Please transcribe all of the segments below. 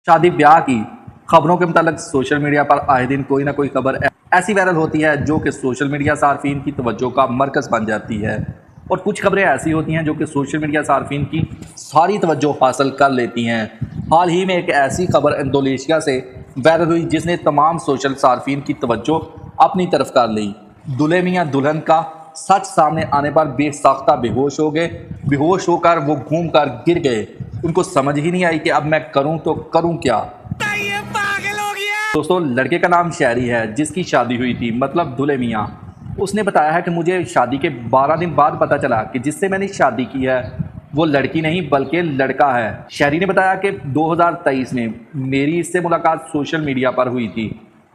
शादी ब्याह की खबरों के मुताबिक सोशल मीडिया पर आए दिन कोई ना कोई खबर ऐसी वायरल होती है जो कि सोशल मीडिया सार्फिन की तवज्जो का मरकज़ बन जाती है, और कुछ खबरें ऐसी होती हैं जो कि सोशल मीडिया सार्फिन की सारी तवज्जो हासिल कर लेती हैं। हाल ही में एक ऐसी खबर इंडोनेशिया से वायरल हुई जिसने तमाम सोशल सार्फिन की तवज्जो अपनी तरफ कर ली। दूल्हे मियाँ दुल्हन का सच सामने आने पर बेसाख्ता बेहोश हो गए। बेहोश होकर वो घूम कर गिर गए। उनको समझ ही नहीं आई कि अब मैं करूं तो करूं क्या। ये पागल हो गया। दोस्तों, लड़के का नाम शहरी है जिसकी शादी हुई थी, मतलब दूल्हे मियाँ। उसने बताया है कि मुझे शादी के 12 दिन बाद पता चला कि जिससे मैंने शादी की है वो लड़की नहीं बल्कि लड़का है। शहरी ने बताया कि 2023 में मेरी इससे मुलाकात सोशल मीडिया पर हुई थी,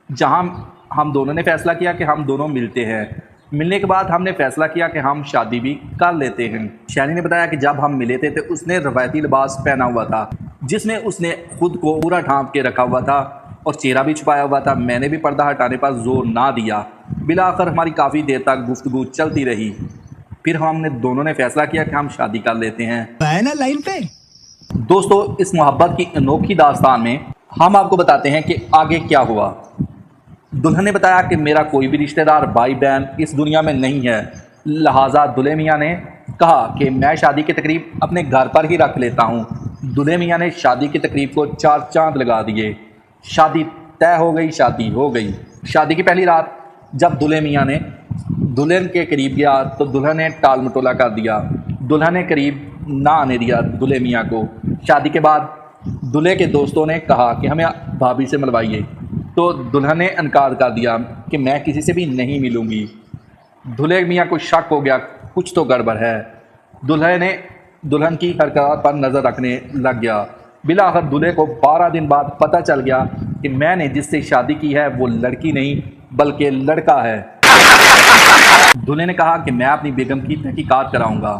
जहां हम दोनों ने फैसला किया कि हम दोनों मिलते हैं। मिलने के बाद हमने फैसला किया कि हम शादी भी कर लेते हैं। शहरी ने बताया कि जब हम मिले थे तो उसने रवायती लिबास पहना हुआ था जिसमें उसने खुद को पूरा ढांप के रखा हुआ था और चेहरा भी छुपाया हुआ था। मैंने भी पर्दा हटाने पर जोर ना दिया। बिलाखिर हमारी काफ़ी देर तक गुफ्तगू चलती रही। फिर हमने दोनों ने फैसला किया कि हम शादी कर लेते हैं। ना लाइन पे। दोस्तों, इस मोहब्बत की अनोखी दास्तान में हम आपको बताते हैं कि आगे क्या हुआ। दुल्हन ने बताया कि मेरा कोई भी रिश्तेदार भाई बहन इस दुनिया में नहीं है, लिहाजा दूल्हे मियाँ ने कहा कि मैं शादी की तकरीब अपने घर पर ही रख लेता हूँ। दूल्हे मियाँ ने शादी की तकरीब को 4 चांद लगा दिए। शादी तय हो गई, शादी हो गई। शादी की पहली रात जब दूल्हे मियाँ ने दुल्हन के करीब गया तो दुल्हन ने टाल मटोला कर दिया। दुल्हन ने करीब ना आने दिया दूल्हे मियाँ को। शादी के बाद दूल्हे के दोस्तों ने कहा कि हमें भाभी से मिलवाइए, तो दुल्हन ने इनकार कर दिया कि मैं किसी से भी नहीं मिलूँगी। दूल्हे मियाँ को शक हो गया कुछ तो गड़बड़ है। दूल्हे ने दुल्हन की हरकत पर नज़र रखने लग गया। बिलाखिर दूल्हे को 12 दिन बाद पता चल गया कि मैंने जिससे शादी की है वो लड़की नहीं बल्कि लड़का है। दूल्हे ने कहा कि मैं अपनी बेगम की तहकीकात कराऊंगा।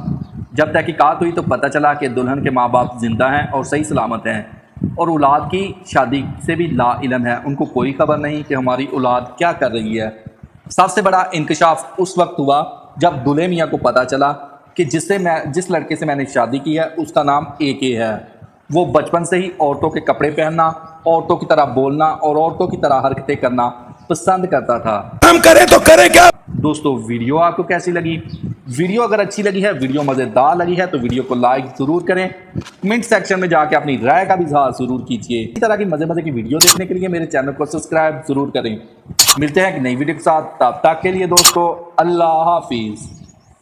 जब तहकीकात हुई तो पता चला कि दुल्हन के माँ बाप जिंदा हैं और सही सलामत हैं और औलाद की शादी से भी ला इल्म है। उनको कोई खबर नहीं कि हमारी औलाद क्या कर रही है। सबसे बड़ा इंकशाफ उस वक्त हुआ जब दूल्हे मियाँ को पता चला कि जिस लड़के से मैंने शादी की है उसका नाम AK है। वो बचपन से ही औरतों के कपड़े पहनना, औरतों की तरह बोलना और औरतों की तरह हरकतें करना पसंद करता था। हम करें तो करें क्या। दोस्तों, वीडियो आपको कैसी लगी? वीडियो अगर अच्छी लगी है, वीडियो मज़ेदार लगी है तो वीडियो को लाइक ज़रूर करें। कमेंट सेक्शन में जाके अपनी राय का भी इजहार ज़रूर कीजिए। इसी तरह की मज़े की वीडियो देखने के लिए मेरे चैनल को सब्सक्राइब ज़रूर करें। मिलते हैं एक नई वीडियो के साथ, तब तक के लिए दोस्तों अल्लाह हाफिज़।